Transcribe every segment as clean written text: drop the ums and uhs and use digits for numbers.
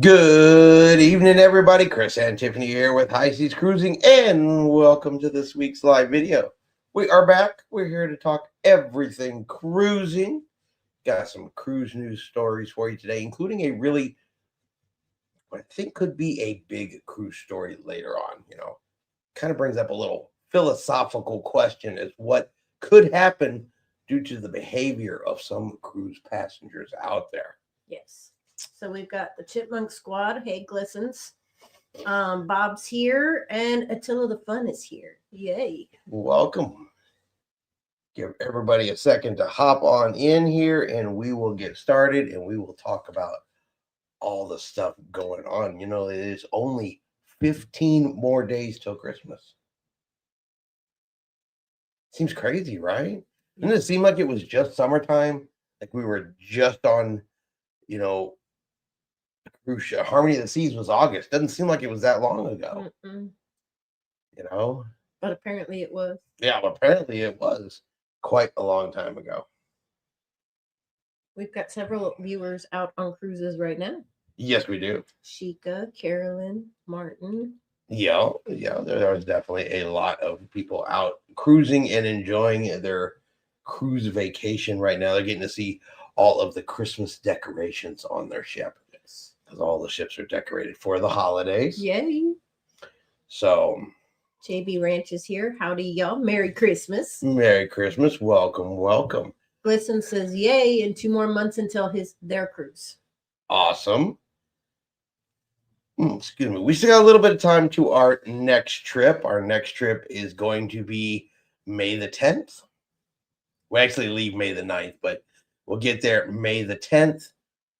Good evening, everybody. Chris and Tiffany here with High Seas Cruising, and welcome to this week's live video. We are back. We're here to talk everything cruising. Got some cruise news stories for you today, including a really, what I think could be a big cruise story later on. Kind of brings up a little philosophical question as what could happen due to the behavior of some cruise passengers out there. Yes. So we've got the Chipmunk Squad. Hey, Glistens. Bob's here, and Attila the Fun is here. Yay. Welcome. Give everybody a second to hop on in here, and we will get started, and we will talk about all the stuff going on. It is only 15 more days till Christmas. Seems crazy, right? Didn't it seem like it was just summertime? Like we were just on, cruise ship. Harmony of the Seas was August. Doesn't seem like it was that long ago. But apparently it was. Yeah, apparently it was quite a long time ago. We've got several viewers out on cruises right now. Yes, we do. Sheikah, Carolyn, Martin. Yeah, there's definitely a lot of people out cruising and enjoying their cruise vacation right now. They're getting to see all of the Christmas decorations on their ship. Yes. Because all the ships are decorated for the holidays. Yay. So JB Ranch is here. Howdy, y'all. Merry Christmas. Merry Christmas. Welcome. Glisten says, yay, in 2 more months until their cruise. Awesome. Excuse me. We still got a little bit of time to our next trip. Our next trip is going to be May the 10th. We actually leave May the 9th, but we'll get there May the 10th,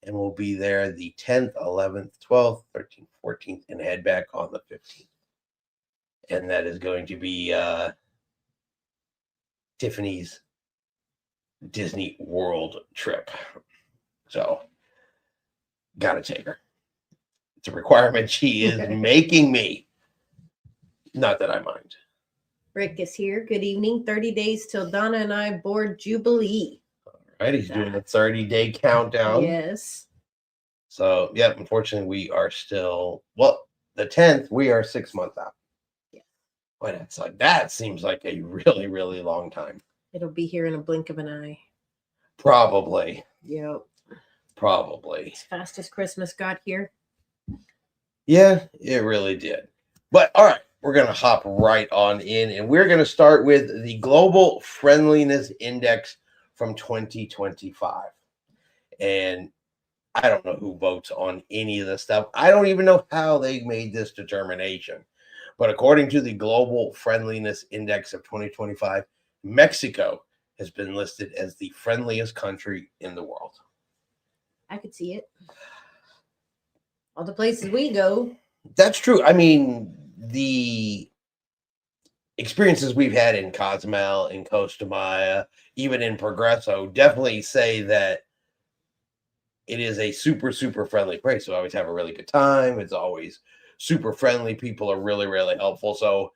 and we'll be there the 10th, 11th, 12th, 13th, 14th, and head back on the 15th. And that is going to be Tiffany's Disney World trip. So, gotta take her. It's a requirement she is making me. Not that I mind. Rick is here. Good evening. 30 days till Donna and I board Jubilee. All right, he's doing a 30-day countdown. Yes. So, yeah, unfortunately, we are still, the 10th, we are 6 months out. Yeah. But that seems like a really, really long time. It'll be here in a blink of an eye. Probably. Yep. Probably. As fast as Christmas got here. Yeah, it really did. But, all right, we're going to hop right on in, and we're going to start with the Global Friendliness Index from 2025. And I don't know who votes on any of this stuff. I don't even know how they made this determination. But according to the Global Friendliness Index of 2025, Mexico has been listed as the friendliest country in the world. I could see it. All the places we go. That's true. I mean, the experiences we've had in Cozumel, in Costa Maya, even in Progreso, definitely say that it is a super, super friendly place. So I always have a really good time. It's always super friendly. People are really, really helpful. So,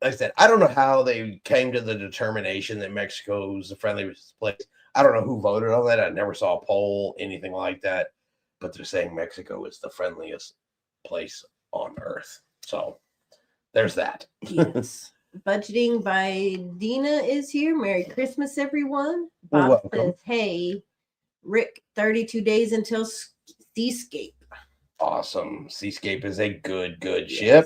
like I said, I don't know how they came to the determination that Mexico is the friendliest place. I don't know who voted on that. I never saw a poll, anything like that. But they're saying Mexico is the friendliest place on earth. So there's that. Yes. Budgeting by Dina is here. Merry Christmas, everyone. Bob says, hey, Rick, 32 days until Seascape. Awesome. Seascape is a good ship.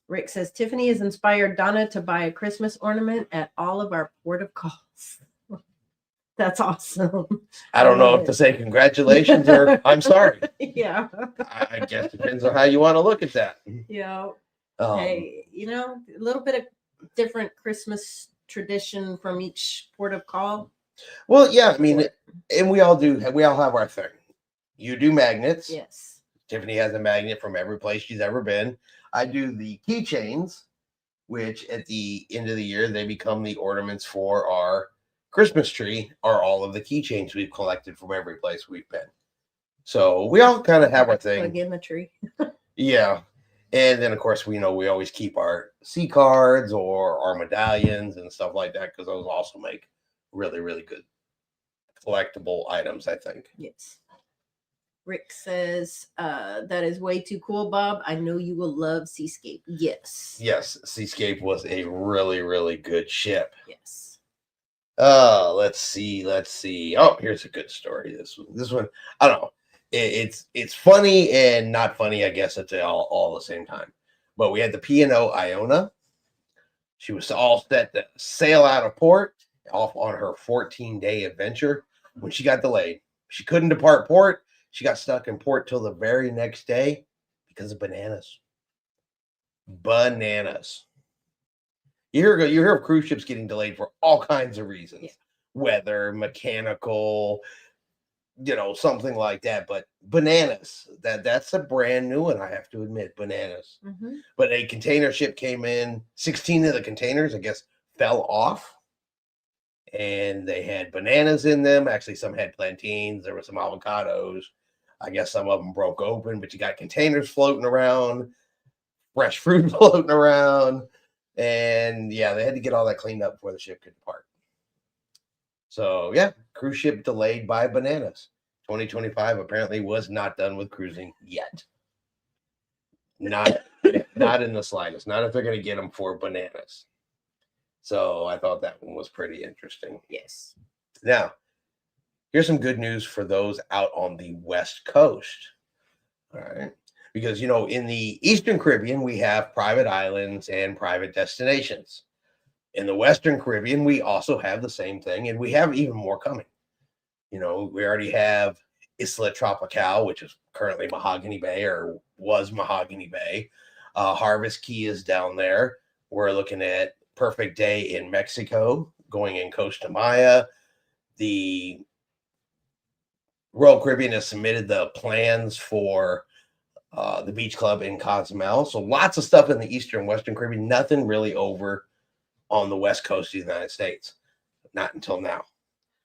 Rick says, Tiffany has inspired Donna to buy a Christmas ornament at all of our port of calls. That's awesome. I don't know if to say congratulations or I'm sorry. Yeah. I guess it depends on how you want to look at that. Yeah. Hey, a little bit of different Christmas tradition from each port of call. Well, yeah, I mean, and we all have our thing. You do magnets. Yes. Tiffany has a magnet from every place she's ever been. I do the keychains, which at the end of the year, they become the ornaments for our Christmas tree, are all of the keychains we've collected from every place we've been. So we all kind of have our thing. Plug in the tree. Yeah. And then, of course, we always keep our C cards or our medallions and stuff like that, because those also make really, really good collectible items, I think. Yes. Rick says, that is way too cool, Bob. I know you will love Seascape. Yes. Yes, Seascape was a really, really good ship. Yes. Let's see. Oh, here's a good story. This one, I don't know. It's funny and not funny, I guess, at all the same time. But we had the P&O Iona. She was all set to sail out of port off on her 14-day adventure when she got delayed. She couldn't depart port. She got stuck in port till the very next day because of bananas. Bananas. You hear of cruise ships getting delayed for all kinds of reasons. Yeah. Weather, mechanical, something like that. But bananas, that's a brand new one, I have to admit, bananas. Mm-hmm. But a container ship came in, 16 of the containers, I guess, fell off. And they had bananas in them. Actually, some had plantains. There were some avocados. I guess some of them broke open, but you got containers floating around, fresh fruit floating around. And yeah, they had to get all that cleaned up before the ship could depart. So yeah, cruise ship delayed by bananas. 2025 apparently was not done with cruising yet. Not in the slightest. Not if they're going to get them for bananas. So I thought that one was pretty interesting. Yes. Now, here's some good news for those out on the West Coast. All right. Because, in the Eastern Caribbean, we have private islands and private destinations. In the Western Caribbean, we also have the same thing, and we have even more coming. We already have Isla Tropical, which is currently Mahogany Bay, or was Mahogany Bay. Harvest Key is down there. We're looking at Perfect Day in Mexico, going in Costa Maya. The Royal Caribbean has submitted the plans for the beach club in Cozumel. So lots of stuff in the Eastern and Western Caribbean, nothing really over on the West Coast of the United States. Not until now.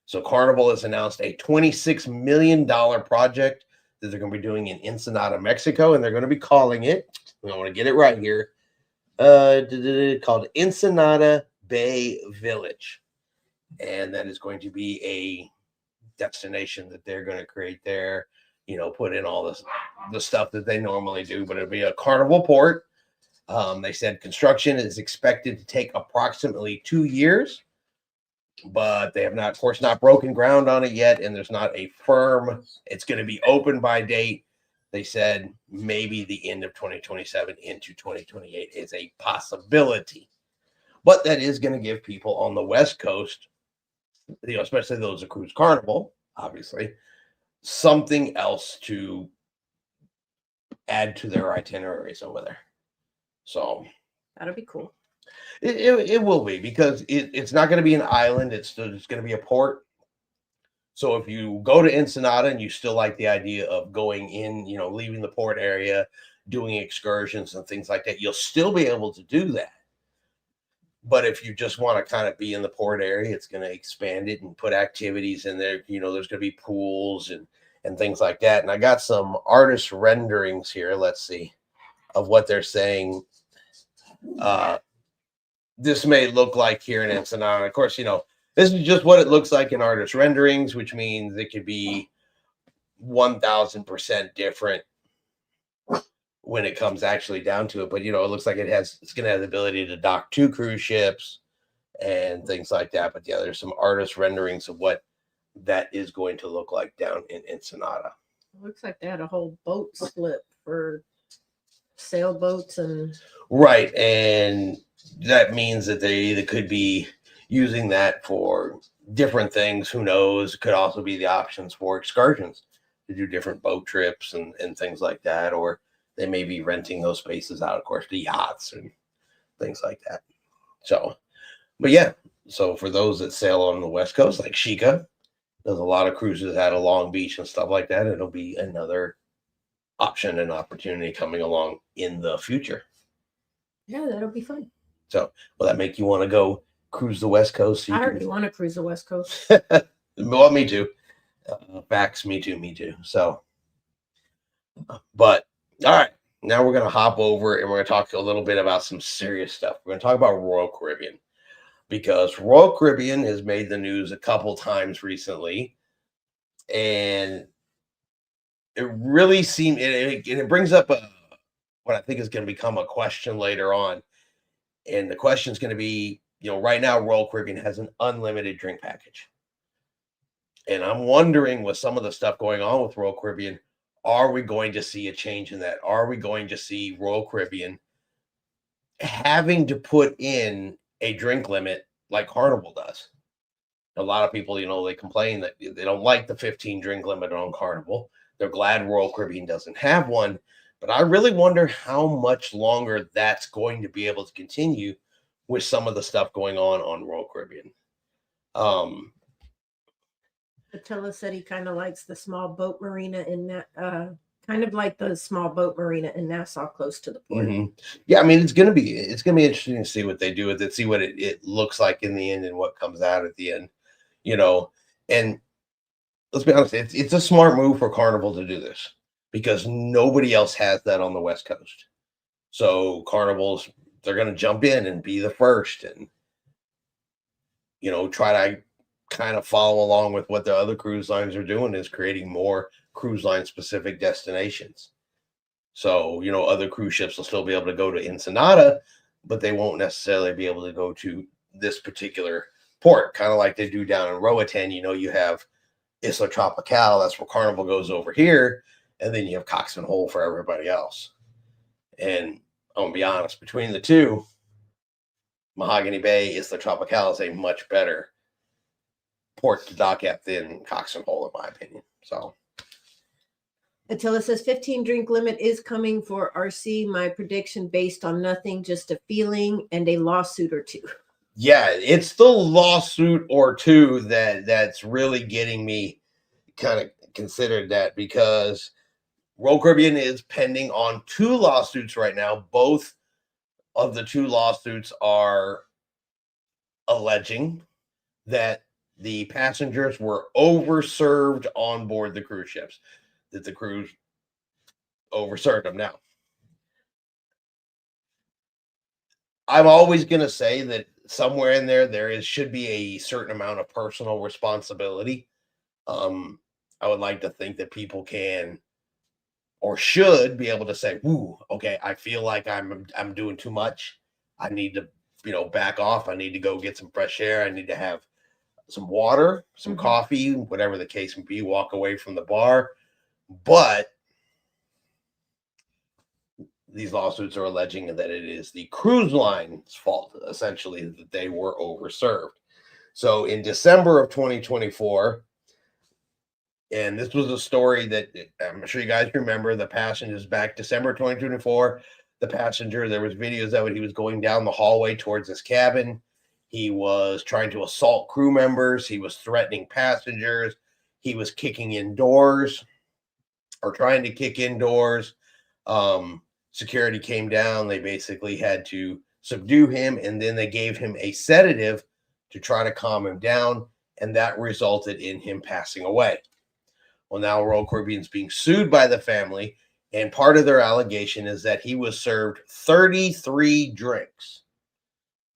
So Carnival has announced a $26 million project that they're going to be doing in Ensenada, Mexico, and they're going to be calling it, I want to get it right here, called Ensenada Bay Village. And that is going to be a destination that they're going to create there, put in all the stuff that they normally do, but it'll be a Carnival port. They said construction is expected to take approximately 2 years, but they have not, of course, not broken ground on it yet, and there's not a firm, it's going to be open by date. They said maybe the end of 2027 into 2028 is a possibility, but that is going to give people on the West Coast, especially those that cruise Carnival, obviously, something else to add to their itineraries over there. So that'll be cool. It will be, because it's not going to be an island. It's going to be a port. So if you go to Ensenada and you still like the idea of going in, leaving the port area, doing excursions and things like that, you'll still be able to do that. But if you just want to kind of be in the port area, it's going to expand it and put activities in there. There's going to be pools and things like that. And I got some artist renderings here. Let's see, of what they're saying. This may look like here in Ensenada. Of course, this is just what it looks like in artist renderings, which means it could be 1,000% different when it comes actually down to it. But, it looks like it's going to have the ability to dock 2 cruise ships and things like that. But yeah, there's some artist renderings of what that is going to look like down in Ensenada. It looks like they had a whole boat slip for sailboats and right, and that means that they either could be using that for different things. Who knows? Could also be the options for excursions to do different boat trips and things like that, or they may be renting those spaces out, of course, to yachts and things like that. So, but yeah, so for those that sail on the West Coast, like Sheikah, there's a lot of cruises out of Long Beach and stuff like that. It'll be another option and opportunity coming along in the future. Yeah, that'll be fun. So, will that make you want to go cruise the West Coast? So I already want to cruise the West Coast. Well, me too. Facts, me too. So, but all right, now we're going to hop over and we're going to talk a little bit about some serious stuff. We're going to talk about Royal Caribbean, because Royal Caribbean has made the news a couple times recently, and it really seemed, it brings up what I think is going to become a question later on. And the question is going to be, right now, Royal Caribbean has an unlimited drink package. And I'm wondering, with some of the stuff going on with Royal Caribbean, are we going to see a change in that? Are we going to see Royal Caribbean having to put in a drink limit like Carnival does? A lot of people, they complain that they don't like the 15 drink limit on Carnival. They're glad Royal Caribbean doesn't have one. But I really wonder how much longer that's going to be able to continue with some of the stuff going on Royal Caribbean. Attila said he kind of likes the small boat marina in that, kind of like the small boat marina in Nassau, close to the port. Mm-hmm. Yeah, I mean, it's gonna be interesting to see what they do with it, see what it looks like in the end and what comes out at the end. And let's be honest, it's a smart move for Carnival to do this because nobody else has that on the West Coast. So Carnival's, they're going to jump in and be the first and, try to kind of follow along with what the other cruise lines are doing, is creating more cruise line specific destinations. So, other cruise ships will still be able to go to Ensenada, but they won't necessarily be able to go to this particular port, kind of like they do down in Roatan. You have Isla Tropical, that's where Carnival goes over here, and then you have Coxston Hole for everybody else. And I'm gonna be honest, between the two, Mahogany Bay, Isla Tropical is a much better port to dock at than Coxston Hole, in my opinion. So Attila says 15 drink limit is coming for RC. My prediction based on nothing, just a feeling and a lawsuit or two. Yeah, it's the lawsuit or two that's really getting me kind of considered that, because Royal Caribbean is pending on 2 lawsuits right now. Both of the 2 lawsuits are alleging that the passengers were overserved on board the cruise ships, that the cruise overserved them. Now, I'm always going to say that somewhere in there should be a certain amount of personal responsibility. I would like to think that people can or should be able to say, "Ooh, okay, I feel like I'm doing too much. I need to, back off. I need to go get some fresh air. I need to have some water, some coffee, whatever the case may be, walk away from the bar." But these lawsuits are alleging that it is the cruise line's fault, essentially, that they were overserved. So in December of 2024, and this was a story that I'm sure you guys remember, the passengers back December 2024, the passenger, there was videos of it. He was going down the hallway towards his cabin. He was trying to assault crew members. He was threatening passengers. He was kicking in doors or trying to kick in doors. Security came down. They basically had to subdue him, and then they gave him a sedative to try to calm him down, and that resulted in him passing away. Well, now Royal Caribbean's being sued by the family, and part of their allegation is that he was served 33 drinks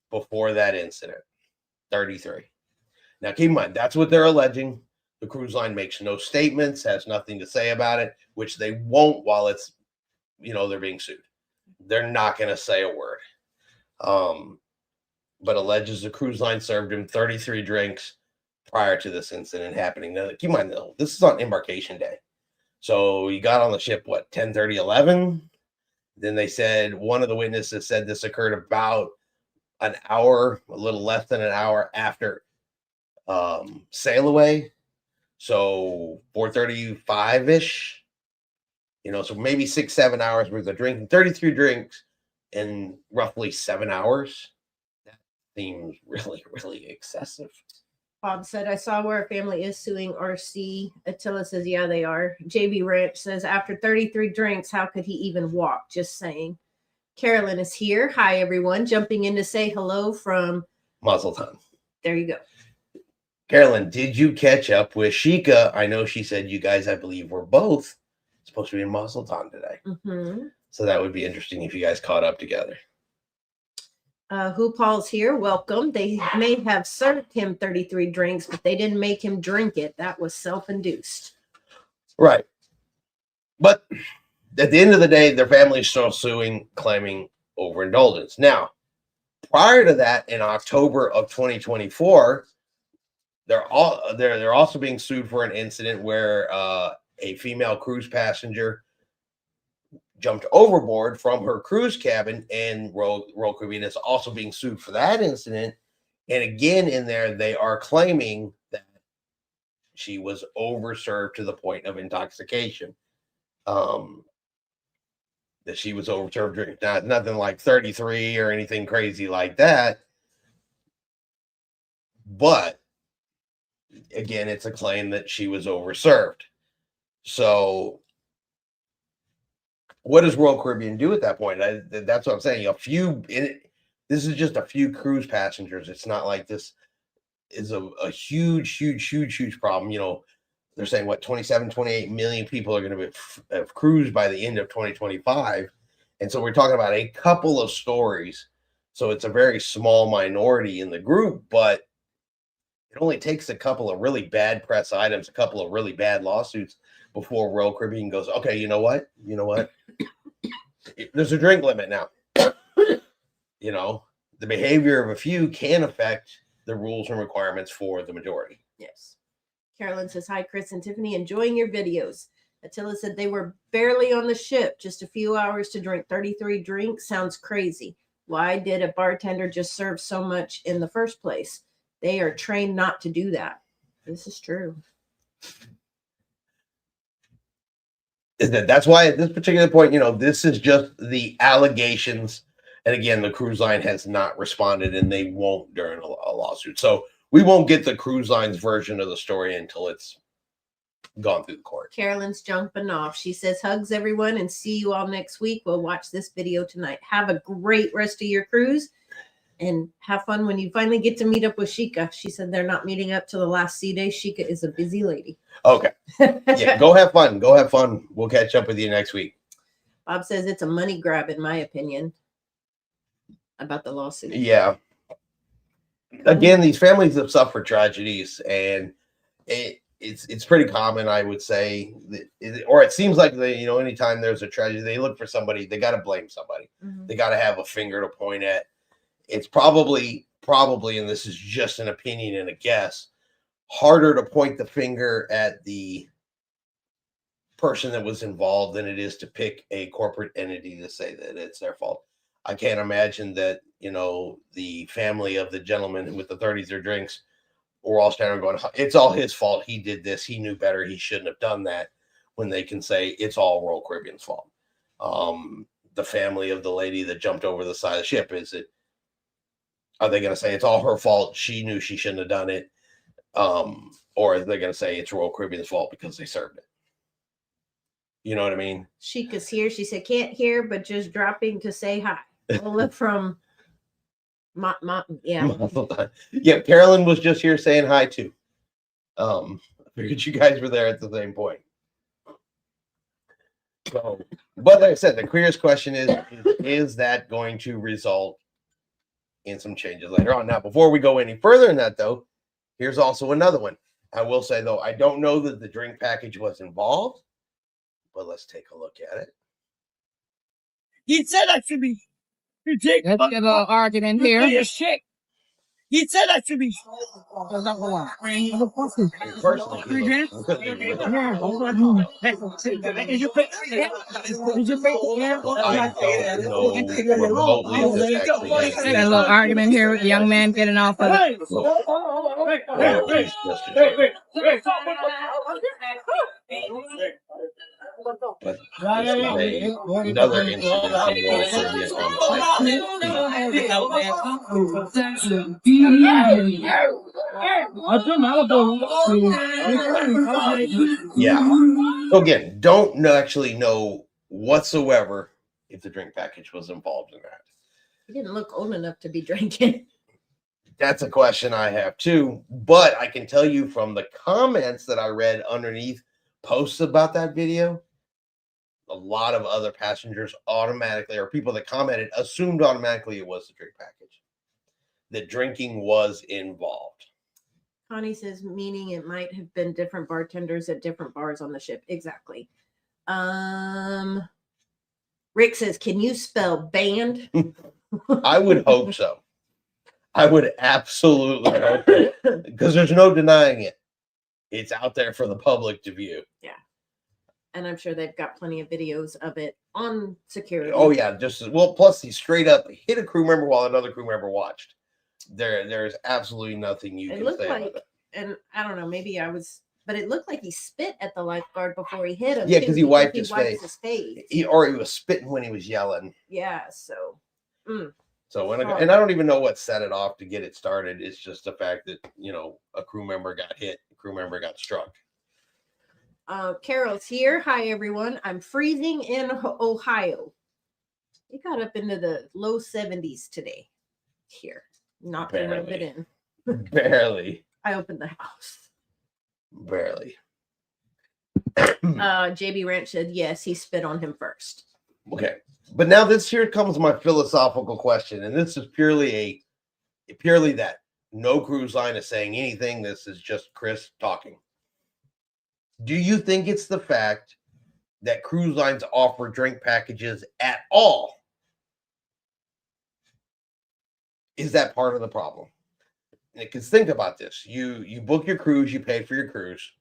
before that incident. 33. Now, keep in mind, that's what they're alleging. The cruise line makes no statements, has nothing to say about it, which they won't while it's, they're being sued. They're not going to say a word. But alleges the cruise line served him 33 drinks prior to this incident happening. Now, keep in mind, though, this is on embarkation day. So he got on the ship, 10:30, 11? Then they said, one of the witnesses said this occurred about an hour, a little less than an hour after sail away. So 4:35-ish. So maybe 6-7 hours worth of drinking, 33 drinks in roughly 7 hours. That seems really, really excessive. Bob said, I saw where a family is suing RC. Attila says, yeah, they are. JB Ranch says, after 33 drinks, how could he even walk? Just saying. Carolyn is here. Hi, everyone. Jumping in to say hello from Mazeltan. There you go. Carolyn, did you catch up with Sheikah? I know she said you guys, I believe, were both supposed to be in Mazeltan today. So that would be interesting if you guys caught up together. Who Paul's here? Welcome. They may have served him 33 drinks, but they didn't make him drink it. That was self-induced. Right. But at the end of the day, their family is still suing, claiming overindulgence. Now, prior to that, in October of 2024, they're also being sued for an incident where a female cruise passenger jumped overboard from her cruise cabin, and Royal Caribbean is also being sued for that incident. And again, in there, they are claiming that she was overserved to the point of intoxication. That she was overserved drinking. Not nothing like 33 or anything crazy like that. But again, it's a claim that she was overserved. So what does Royal Caribbean do at that point? That's what I'm saying. This is just a few cruise passengers. It's not like this is a huge problem. You know, they're saying what 27, 28 million people are going to have cruised by the end of 2025. And so we're talking about a couple of stories. So it's a very small minority in the group, but it only takes a couple of really bad press items, a couple of really bad lawsuits before Royal Caribbean goes, okay, you know what? There's a drink limit now. You know, the behavior of a few can affect the rules and requirements for the majority. Yes. Carolyn says, hi, Chris and Tiffany, enjoying your videos. Attila said they were barely on the ship, just a few hours to drink 33 drinks. Sounds crazy. Why did a bartender just serve so much in the first place? They are trained not to do that. This is true. That's why at this particular point, you know, this is just the allegations. And again, the cruise line has not responded, and they won't during a lawsuit. So we won't get the cruise line's version of the story until it's gone through the court. Carolyn's jumping off. She says, hugs everyone and see you all next week. We'll watch this video tonight. Have a great rest of your cruise and have fun when you finally get to meet up with Sheikah. She said they're not meeting up till the last sea day. Sheikah is a busy lady. Okay. Yeah, go have fun. Go have fun. We'll catch up with you next week. Bob says it's a money grab, in my opinion, about the lawsuit. Yeah. Again, these families have suffered tragedies, and it's pretty common, I would say, or it seems like anytime there's a tragedy, they look for somebody. They got to blame somebody. Mm-hmm. They got to have a finger to point at. It's probably, and this is just an opinion and a guess, harder to point the finger at the person that was involved than it is to pick a corporate entity to say that it's their fault. I can't imagine that, the family of the gentleman with the 33 drinks were all standing going, it's all his fault. He did this. He knew better. He shouldn't have done that, when they can say it's all Royal Caribbean's fault. The family of the lady that jumped over the side of the ship, are they going to say it's all her fault? She knew she shouldn't have done it. Or are they going to say it's Royal Caribbean's fault because they served it? You know what I mean? Sheikah's here. She said, can't hear, but just dropping to say hi. Lola from yeah, Carolyn was just here saying hi too. I figured you guys were there at the same point. So, but like I said, the clearest question is that going to result in some changes later on? Now, before we go any further in that, though, here's also another one. I will say, though, I don't know that the drink package was involved, but let's take a look at it. He said that to me. Let's get a little argument here. He said that to me. Got a little argument here with the young man getting off of it. But this is another incident yeah. So again, don't actually know whatsoever if the drink package was involved in that. He didn't look old enough to be drinking. That's a question I have too, but I can tell you from the comments that I read underneath posts about that video, a lot of other passengers automatically, or people that commented, assumed automatically it was the drink package, that drinking was involved. Connie says, meaning it might have been different bartenders at different bars on the ship. Exactly. Rick says, "Can you spell band?" I would hope so. I would absolutely hope so, because there's no denying it. It's out there for the public to view. And I'm sure they've got plenty of videos of it on security. Oh yeah, just well. Plus, he straight up hit a crew member while another crew member watched. There's absolutely nothing you It can looked say like, about it. and I don't know, maybe I was, but it looked like he spit at the lifeguard before he hit him. Yeah, too, because he wiped his wiped face. He was spitting when he was yelling. Yeah, so. So when and I don't even know what set it off to get it started. It's just the fact that a crew member got hit, a crew member got struck. Carol's here. Hi everyone. I'm freezing in Ohio. It got up into the low 70s today. Here, not to rub it in. Barely. I opened the house. Barely. JB Ranch said yes. He spit on him first. Okay. But now here comes my philosophical question, and this is purely that no cruise line is saying anything. This is just Chris talking. Do you think it's the fact that cruise lines offer drink packages at all? Is that part of the problem? Because think about this: you book your cruise, you pay for your cruise,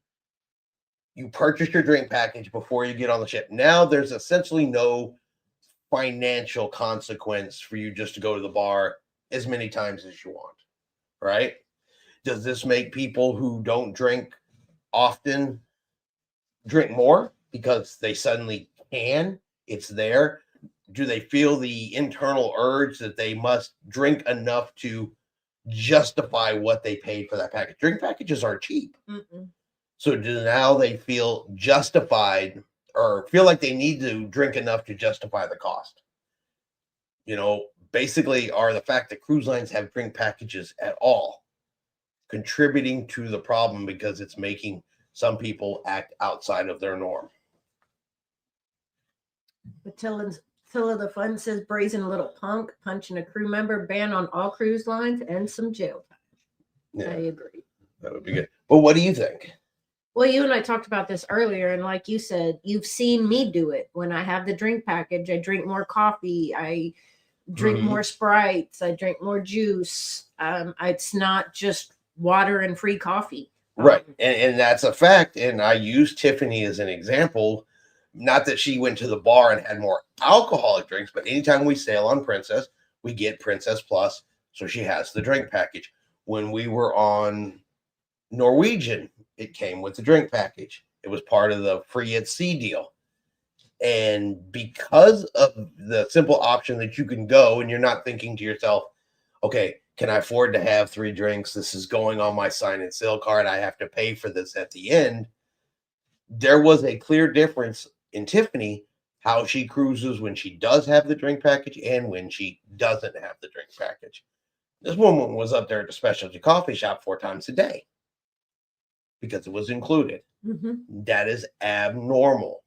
you purchase your drink package before you get on the ship. Now there's essentially no financial consequence for you just to go to the bar as many times as you want, right? Does this make people who don't drink often drink more because they suddenly can? It's there. Do they feel the internal urge that they must drink enough to justify what they paid for that package? Drink packages are cheap. So do now they feel justified or feel like they need to drink enough to justify the cost? Basically, are the fact that cruise lines have drink packages at all contributing to the problem because it's making some people act outside of their norm? Attila the Fun says brazen little punk punching a crew member, ban on all cruise lines and some jail time. Yeah, I agree. That would be good. But what do you think? Well, you and I talked about this earlier, and like you said, you've seen me do it. When I have the drink package, I drink more coffee, I drink more Sprites, I drink more juice. It's not just water and free coffee. Right. And that's a fact. And I use Tiffany as an example. Not that she went to the bar and had more alcoholic drinks, but anytime we sail on Princess, we get Princess Plus. So she has the drink package. When we were on Norwegian, it came with the drink package. It was part of the free at sea deal. And because of the simple option that you can go and you're not thinking to yourself, okay, can I afford to have 3 drinks? This is going on my sign and sail card. I have to pay for this at the end. There was a clear difference in Tiffany, how she cruises when she does have the drink package and when she doesn't have the drink package. This woman was up there at the specialty coffee shop 4 times a day because it was included. That is abnormal.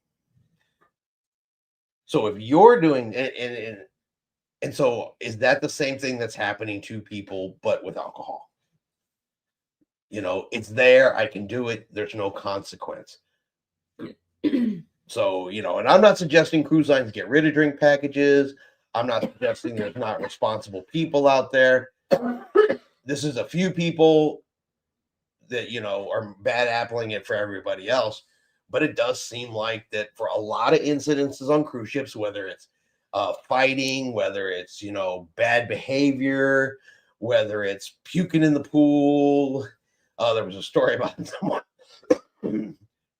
So if you're doing, and so is that the same thing that's happening to people, but with alcohol? It's there. I can do it. There's no consequence. So, and I'm not suggesting cruise lines get rid of drink packages. I'm not suggesting there's not responsible people out there. This is a few people that, are bad appling it for everybody else. But it does seem like that for a lot of incidences on cruise ships, whether it's fighting, whether it's, bad behavior, whether it's puking in the pool. There was a story about someone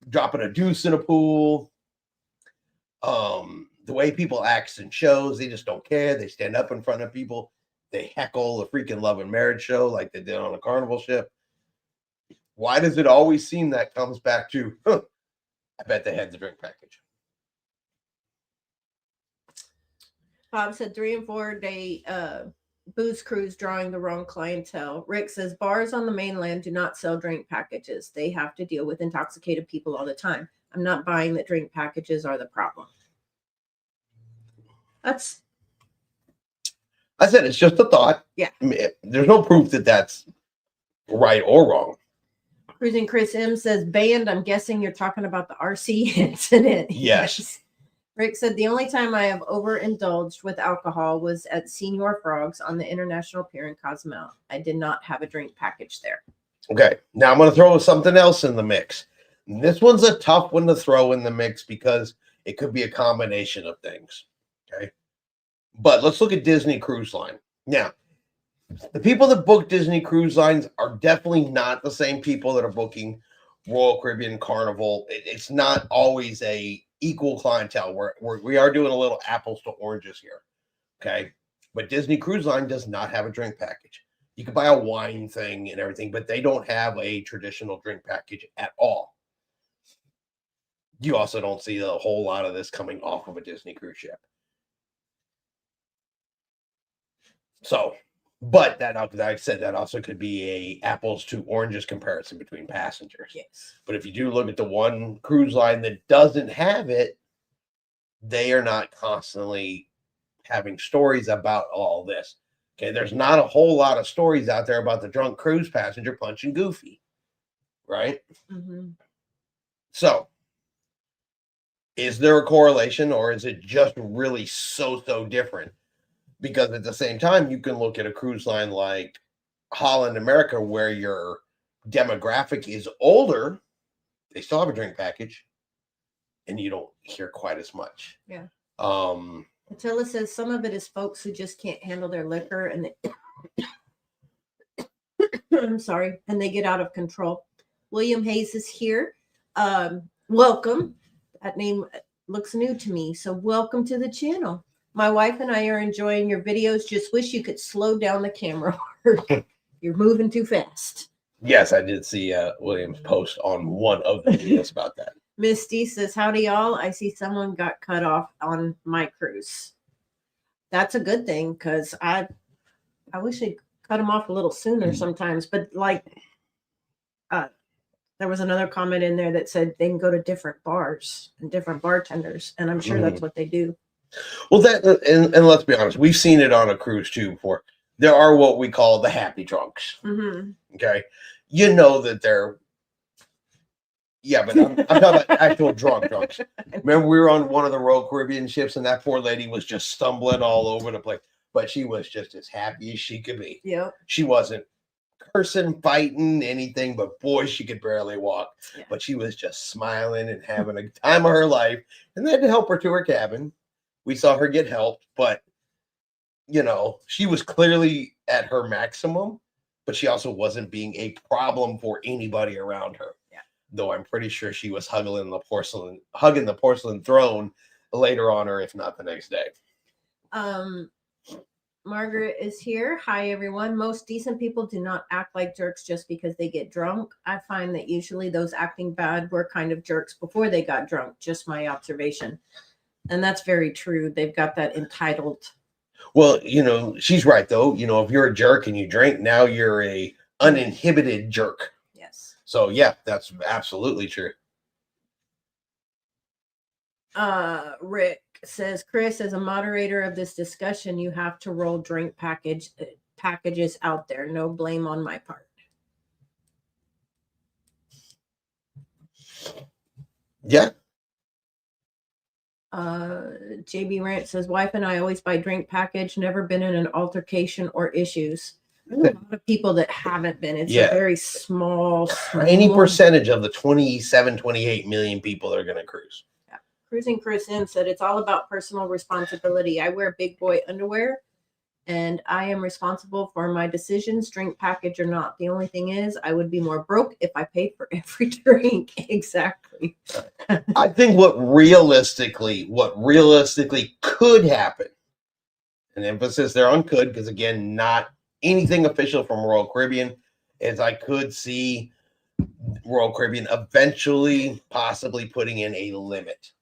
dropping a deuce in a pool. The way people act in shows, they just don't care. They stand up in front of people. They heckle the freaking Love and Marriage show like they did on a Carnival ship. Why does it always seem that comes back to, I bet they had the drink package? Bob said 3 and 4 day booze cruise drawing the wrong clientele. Rick says bars on the mainland do not sell drink packages. They have to deal with intoxicated people all the time. I'm not buying that drink packages are the problem. I said it's just a thought. Yeah. I mean, there's no proof that that's right or wrong. Cruising Chris M says banned. I'm guessing you're talking about the RC incident. Yes. Rick said the only time I have overindulged with alcohol was at Senior Frogs on the International Pier in Cozumel. I did not have a drink package there. Okay, now I'm going to throw something else in the mix. This one's a tough one to throw in the mix because it could be a combination of things. Okay, but let's look at Disney Cruise Line. Now, the people that book Disney Cruise Lines are definitely not the same people that are booking Royal Caribbean, Carnival. It's not always a equal clientele. We are doing a little apples to oranges here. Okay, but Disney Cruise Line does not have a drink package. You can buy a wine thing and everything, but they don't have a traditional drink package at all. You also don't see a whole lot of this coming off of a Disney cruise ship. So, but that, like I said, that also could be a apples to oranges comparison between passengers. Yes. But if you do look at the one cruise line that doesn't have it, they are not constantly having stories about all this. Okay, there's not a whole lot of stories out there about the drunk cruise passenger punching Goofy, right? Mm-hmm. So, is there a correlation, or is it just really so different? Because at the same time, you can look at a cruise line like Holland America, where your demographic is older. They still have a drink package, and you don't hear quite as much. Yeah. Attila says some of it is folks who just can't handle their liquor and I'm sorry, and they get out of control. William Hayes is here. Welcome. That name looks new to me. So welcome to the channel. My wife and I are enjoying your videos. Just wish you could slow down the camera work. You're moving too fast. Yes, I did see William's post on one of the videos about that. Misty says, howdy y'all. I see someone got cut off on my cruise. That's a good thing because I wish they'd cut them off a little sooner sometimes. But like there was another comment in there that said they can go to different bars and different bartenders. And I'm sure that's what they do. Well, that and let's be honest, we've seen it on a cruise too before. There are what we call the happy drunks. Mm-hmm. Okay, you know that they're. Yeah, but I'm talking about actual drunks. Remember, we were on one of the Royal Caribbean ships, and that poor lady was just stumbling all over the place, but she was just as happy as she could be. Yeah, she wasn't cursing, fighting, anything, but boy, she could barely walk. Yeah. But she was just smiling and having a time of her life, and they had to help her to her cabin. We saw her get help, but you know, she was clearly at her maximum, but she also wasn't being a problem for anybody around her. Yeah. Though I'm pretty sure she was hugging the porcelain throne later on, or if not the next day. Margaret is here. Hi, everyone. Most decent people do not act like jerks just because they get drunk. I find that usually those acting bad were kind of jerks before they got drunk. Just my observation. And that's very true. They've got that entitled. Well, you know, she's right, though. You know, if you're a jerk and you drink, now you're a uninhibited jerk. Yes. So, yeah, that's absolutely true. Rick says, Chris, as a moderator of this discussion, you have to roll drink packages out there. No blame on my part. Yeah. JB Rant says, wife and I always buy drink package, never been in an altercation or issues. There's a lot of people that haven't been. It's a very small tiny percentage of the 27, 28 million people that are going to cruise. Yeah. Cruising Chris M said, it's all about personal responsibility. I wear big boy underwear and I am responsible for my decisions, drink package or not. The only thing is I would be more broke if I paid for every drink. Exactly. I think what realistically could happen, and emphasis there on could, because again, not anything official from Royal Caribbean, is I could see Royal Caribbean eventually possibly putting in a limit.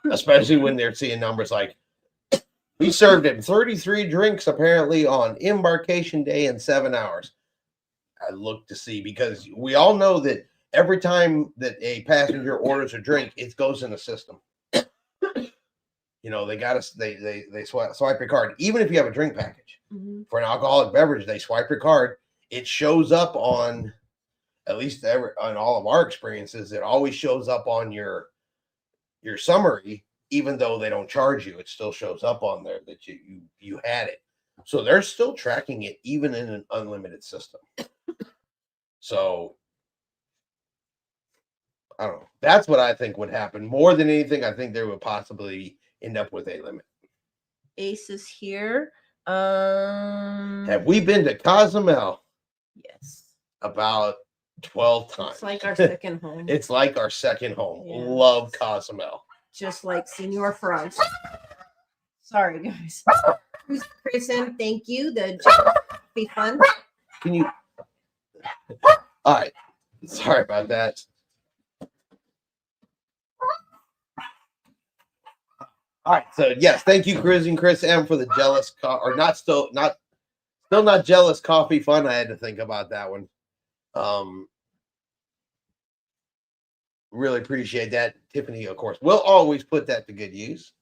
Especially when they're seeing numbers like, we served him 33 drinks apparently on embarkation day in 7 hours. I look to see, because we all know that every time that a passenger orders a drink, it goes in the system. You know, they swipe your card. Even if you have a drink package for an alcoholic beverage, they swipe your card. it shows up on, at least on all of our experiences, it always shows up on your summary, even though they don't charge you. It still shows up on there that you had it. So they're still tracking it even in an unlimited system. So I don't know. That's what I think would happen. More than anything, I think they would possibly end up with a limit. Ace is here. Have we been to Cozumel? Yes. About 12 times. It's like our second home. It's like our second home. Yeah. Love Cozumel. Just like Senor Frogs. Sorry, guys. Who's Chris M? Thank you. The be fun. Can you? All right. Sorry about that. All right. So yes, thank you, Chris M, for the jealous still not jealous coffee fun. I had to think about that one. Really appreciate that. Tiffany, of course, will always put that to good use.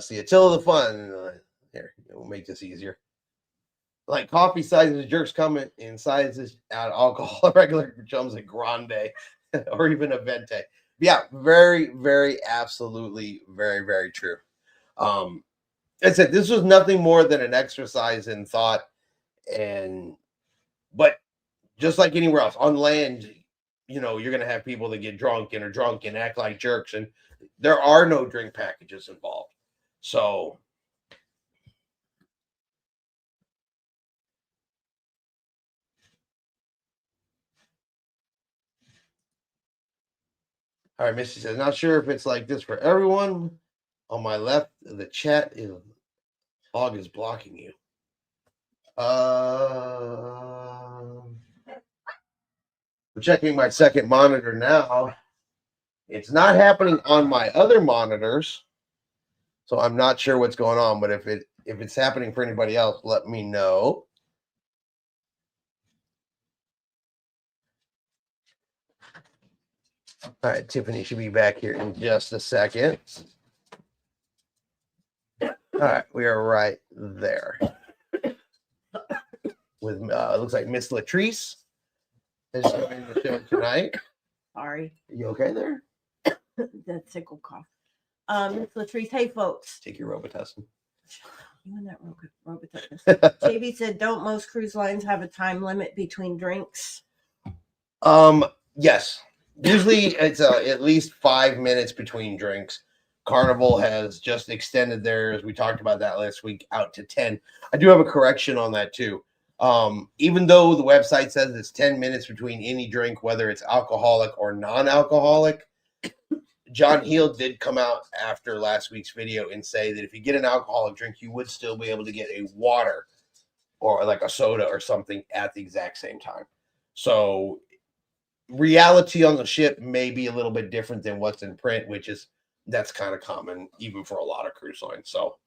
See, Attila the Fun. Here, we'll make this easier. Like coffee sizes, jerks come in sizes out alcohol, regular chums a grande, or even a venti. Yeah, very, very, absolutely, very, very true. I said this was nothing more than an exercise in thought, but just like anywhere else on land, you know, you're gonna have people that get drunk and are drunk and act like jerks, and there are no drink packages involved. So all right, Missy says, not sure if it's like this for everyone. On my left, the chat is Hog is blocking you. I'm checking my second monitor now. It's not happening on my other monitors, so I'm not sure what's going on. But if it's happening for anybody else, let me know. All right, Tiffany should be back here in just a second. All right, we are right there. With looks like Miss Latrice is joining the show tonight. Sorry. You okay there? That tickle cough. Miss Latrice, hey folks. Take your Robitussin. You and that Robitussin. JB said, don't most cruise lines have a time limit between drinks? Yes. Usually it's at least 5 minutes between drinks. Carnival has just extended theirs. We talked about that last week out to 10. I do have a correction on that too. Even though the website says it's 10 minutes between any drink, whether it's alcoholic or non-alcoholic, John Heel did come out after last week's video and say that if you get an alcoholic drink, you would still be able to get a water or like a soda or something at the exact same time. So reality on the ship may be a little bit different than what's in print, that's kind of common even for a lot of cruise lines. So,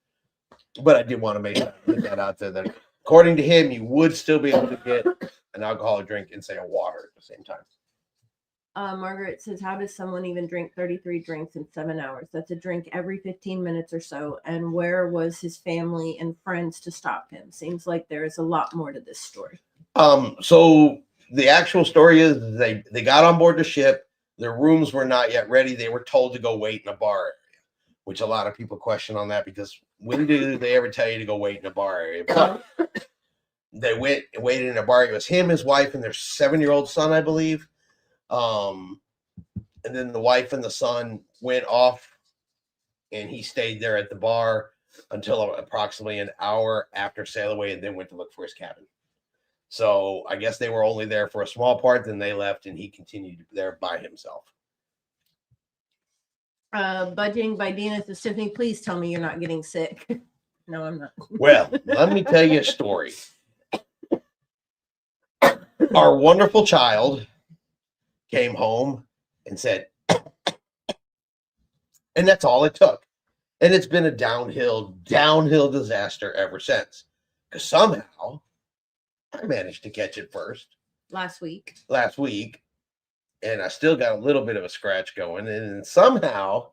but I did want to get that out there that according to him, you would still be able to get an alcoholic drink and say a water at the same time. Margaret says, how does someone even drink 33 drinks in 7 hours? That's a drink every 15 minutes or so. And where was his family and friends to stop him? Seems like there is a lot more to this story. So the actual story is they got on board the ship. Their rooms were not yet ready. They were told to go wait in a bar area, which a lot of people question on that because when do they ever tell you to go wait in a bar area? But they went and waited in a bar. It was him, his wife, and their 7-year-old son, I believe. And then the wife and the son went off and he stayed there at the bar until approximately an hour after sail away and then went to look for his cabin. So I guess they were only there for a small part, then they left and he continued there by himself. Budging by Dina says, Tiffany, please tell me you're not getting sick. No, I'm not. Well, let me tell you a story. Our wonderful child came home and said, and that's all it took. And it's been a downhill disaster ever since. Because somehow I managed to catch it first. Last week. And I still got a little bit of a scratch going. And somehow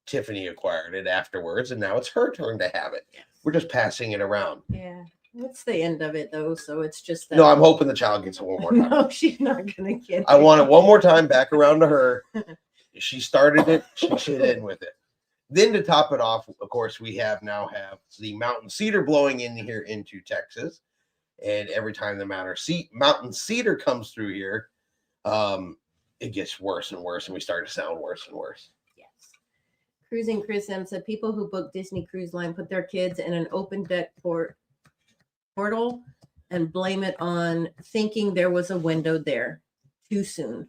Tiffany acquired it afterwards. And now it's her turn to have it. Yes. We're just passing it around. Yeah. That's the end of it, though. So it's just that. No, I'm hoping the child gets it one more time. No, she's not gonna get. I want it one more time back around to her. She started it. She should end with it. Then to top it off, of course, we now have the mountain cedar blowing in here into Texas, and every time the mountain cedar comes through here, it gets worse and worse, and we start to sound worse and worse. Yes. Cruising Chris M said people who book Disney Cruise Line put their kids in an open deck portal and blame it on thinking there was a window there too soon.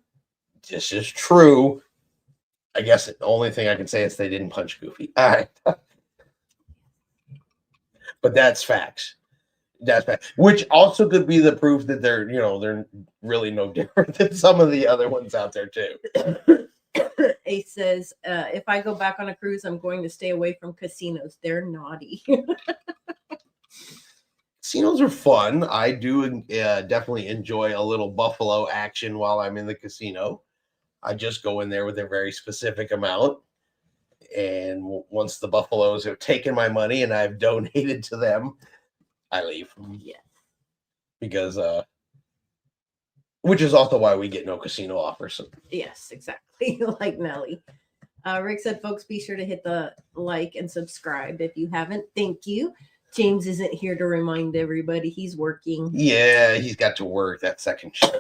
This is true. I guess the only thing I can say is they didn't punch Goofy. All right. But that's facts. That's fact. Which also could be the proof that they're really no different than some of the other ones out there too. Ace says, if I go back on a cruise, I'm going to stay away from casinos. They're naughty. Casinos are fun. I do definitely enjoy a little buffalo action while I'm in the casino. I just go in there with a very specific amount. And once the buffaloes have taken my money and I've donated to them, I leave. Yeah. Because, which is also why we get no casino offers. Yes, exactly. Like Nelly. Rick said, folks, be sure to hit the like and subscribe. If you haven't, thank you. James isn't here to remind everybody. He's working. Yeah, he's got to work that second shift.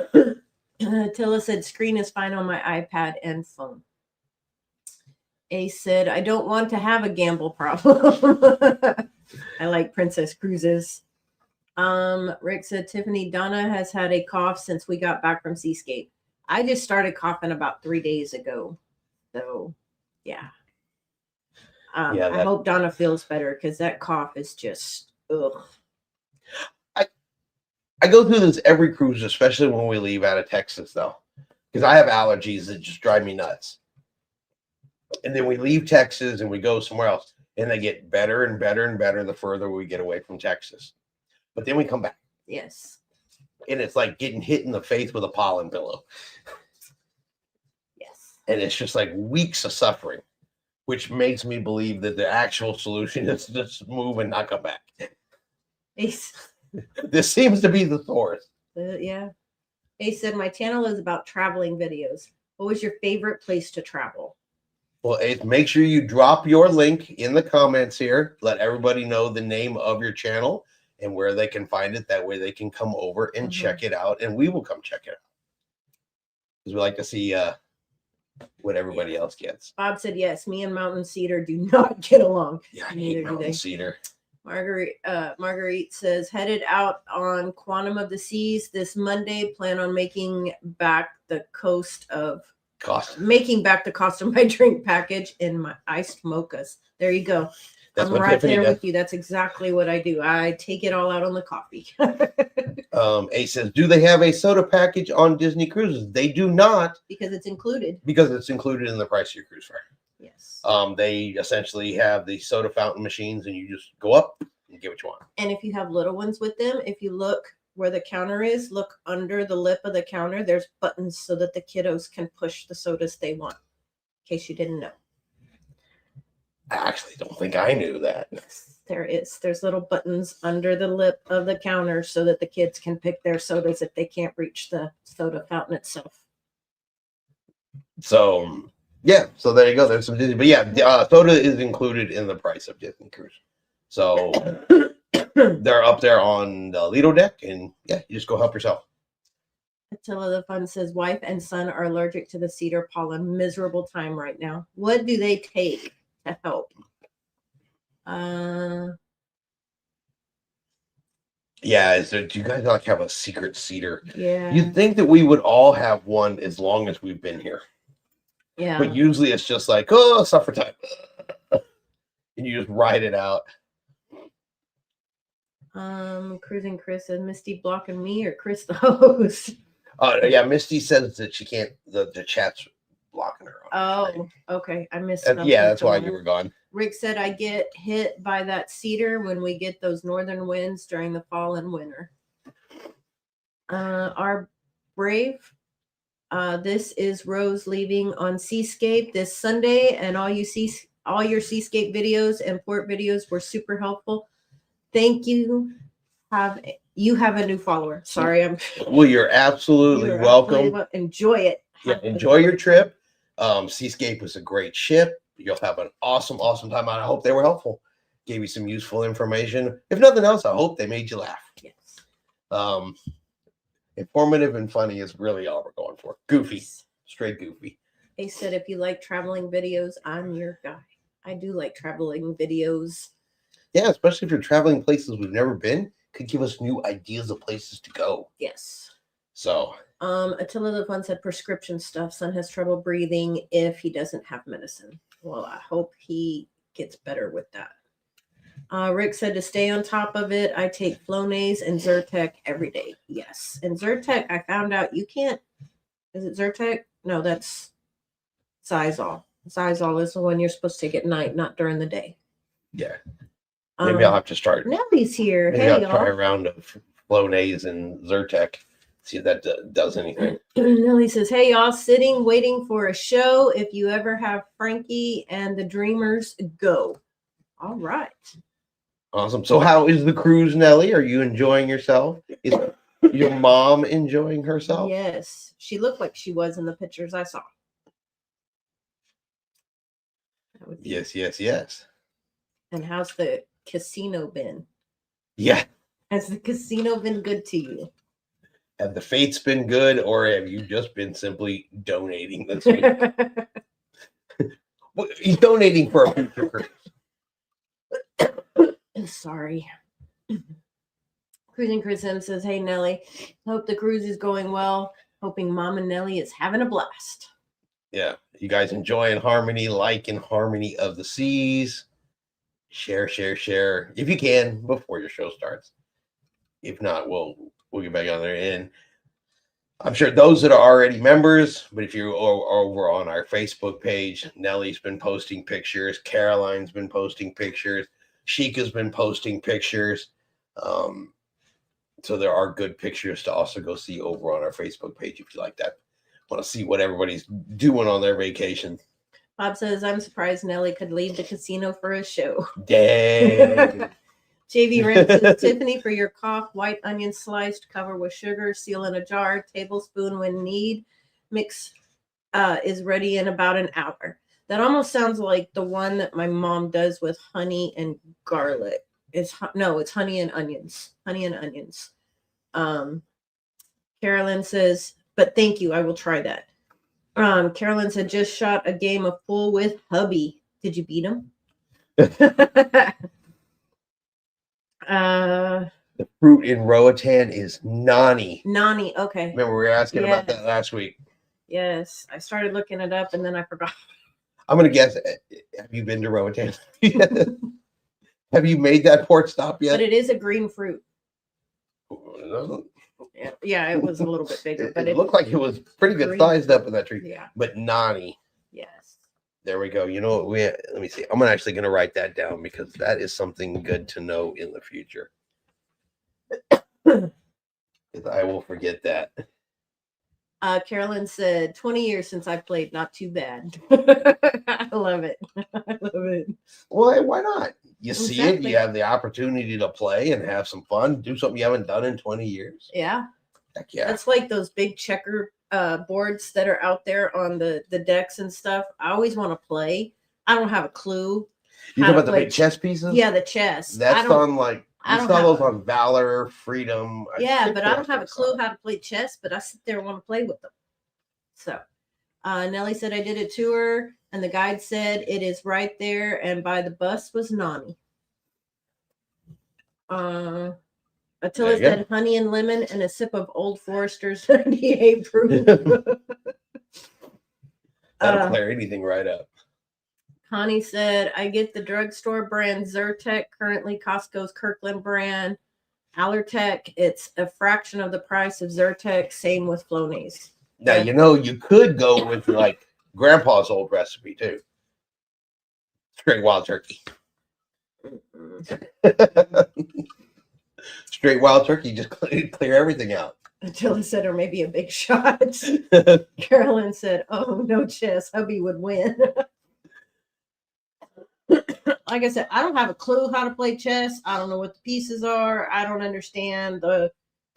Tilla said, screen is fine on my iPad and phone. Ace said, I don't want to have a gamble problem. I like Princess Cruises. Rick said, Tiffany, Donna has had a cough since we got back from Seascape. I just started coughing about 3 days ago. So, yeah. I hope Donna feels better because that cough is just, ugh. I go through this every cruise, especially when we leave out of Texas, though, because I have allergies that just drive me nuts. And then we leave Texas and we go somewhere else, and they get better and better and better the further we get away from Texas. But then we come back. Yes. And it's like getting hit in the face with a pollen pillow. Yes. And it's just like weeks of suffering, which makes me believe that the actual solution is to just move and not come back. Ace. This seems to be the source. Yeah. Ace said, my channel is about traveling videos. What was your favorite place to travel? Well, make sure you drop your link in the comments here. Let everybody know the name of your channel and where they can find it. That way they can come over and check it out, and we will come check it out. Because we like to see what everybody else gets. Bob said, yes, me and Mountain Cedar do not get along. Yeah, I Neither hate do Mountain they. Cedar. Marguerite says, headed out on Quantum of the Seas this Monday. Plan on making back the cost of my drink package in my iced mochas. There you go. That's I'm what right Tiffany there does. with you. That's exactly what I do. I take it all out on the coffee. Ace says, do they have a soda package on Disney Cruises? They do not. Because it's included. Because it's included in the price of your cruise fare. Yes. They essentially have the soda fountain machines, and you just go up and get what you want. And if you have little ones with them, if you look where the counter is, look under the lip of the counter. There's buttons so that the kiddos can push the sodas they want. In case you didn't know. I actually don't think I knew that. Yes, there is. There's little buttons under the lip of the counter so that the kids can pick their sodas if they can't reach the soda fountain itself. So, yeah. So there you go. There's some Disney. But yeah, soda is included in the price of Disney Cruise. So they're up there on the Lido deck. And yeah, you just go help yourself. Attila the Fun says, wife and son are allergic to the cedar pollen. Miserable time right now. What do they take to help? Yeah, do you guys like have a secret cedar? Yeah. You'd think that we would all have one as long as we've been here. Yeah. But usually it's just like, oh, suffer time. And you just ride it out. Cruising Chris says, Misty blocking me or Chris the host? Yeah, Misty says that she can't, the chat's blocking her. Oh, okay. I missed yeah, that's why you were gone. Rick said, I get hit by that cedar when we get those northern winds during the fall and winter. Our Brave, this is Rose leaving on Seascape this Sunday, and all your Seascape videos and port videos were super helpful. Thank you You have a new follower. Sorry, I'm. Well, you're absolutely You're welcome. absolutely enjoy it. Yeah, enjoy your trip. Seascape was a great ship. You'll have an awesome time. I hope they were helpful. Gave you some useful information. If nothing else, I hope they made you laugh. Yes. Informative and funny is really all we're going for. Goofy, straight goofy. They said if you like traveling videos, I'm your guy. I do like traveling videos. Yeah, especially if you're traveling places we've never been, could give us new ideas of places to go. Yes. So, Attila the Fun said prescription stuff. Son has trouble breathing if he doesn't have medicine. Well, I hope he gets better with that. Rick said to stay on top of it, I take Flonase and Zyrtec every day. Yes. And Zyrtec, I found out you can't. Is it Zyrtec? No, that's Zizal. Zizal is the one you're supposed to take at night, not during the day. yeah. Maybe I'll have to start. Nellie's here. Maybe Hey, I'll y'all. try a round of Flonase and Zyrtec. See if that does anything. Nellie says, hey, y'all, sitting, waiting for a show. If you ever have Frankie and the Dreamers, go. All right. Awesome. So how is the cruise, Nellie? Are you enjoying yourself? Is your mom enjoying herself? Yes. She looked like she was in the pictures I saw. That would be- Yes. And how's the casino been? Yeah. Has the casino been good to you? Have the fates been good, or have you just been simply donating this week? Well, he's donating for a future cruise. Sorry. Cruising Chris M says, hey, Nellie, hope the cruise is going well. Hoping Mom and Nellie is having a blast. Yeah. You guys enjoying Harmony, liking Harmony of the Seas. Share if you can before your show starts. If not, we'll get back on there. And I'm sure those that are already members, but if you're over on our Facebook page, Nellie's been posting pictures, Caroline's been posting pictures, Sheikah's been posting pictures. So there are good pictures to also go see over on our Facebook page if you like that. Want to see what everybody's doing on their vacation. Bob says, I'm surprised Nellie could leave the casino for a show. Dang. JV Rent says, Tiffany, for your cough, white onion sliced, cover with sugar, seal in a jar, tablespoon when need. Mix is ready in about an hour. That almost sounds like the one that my mom does with honey and garlic. It's honey and onions. Honey and onions. Carolyn says, but thank you. I will try that. Carolyn said, just shot a game of pool with hubby. Did you beat him? The fruit in Roatan is nani. Nani. Okay. Remember we were asking about that last week. Yes. I started looking it up and then I forgot. I'm going to guess. Have you been to Roatan? Have you made that port stop yet? But it is a green fruit. It Yeah, it was a little bit bigger, but looked like it was pretty good green. sized up in that tree. Yeah. But nani. Yes. There we go. You know what? Let me see. I'm actually going to write that down because that is something good to know in the future. I will forget that. Carolyn said, 20 years since I played, not too bad. I love it. I love it. Why not? You see it, Exactly. you have the opportunity to play and have some fun, do something you haven't done in 20 years. Yeah. Heck yeah. That's like those big checker boards that are out there on the decks and stuff. I always want to play. I don't have a clue. You how talking to about the play- big chess pieces? Yeah, the chess. That's on like, I you don't saw have those a- on Valor, Freedom. Yeah, but I don't think have a that's clue how to play chess, but I sit there and want to play with them. So Nellie said I did a tour and the guide said it is right there and by the bus was Nani. Attila There you said honey and lemon and a sip of Old Forester's 98 proof. That'll clear anything right up. Connie said, I get the drugstore brand Zyrtec, currently Costco's Kirkland brand. Allertech, it's a fraction of the price of Zyrtec, same with Flonase. Now, you know, you could go with like Grandpa's old recipe too. Straight wild turkey. Straight wild turkey, just clear everything out. Attila said, or maybe a big shot. Carolyn said, oh, no chess, hubby would win. I like I said, I don't have a clue how to play chess. I don't know what the pieces are. I don't understand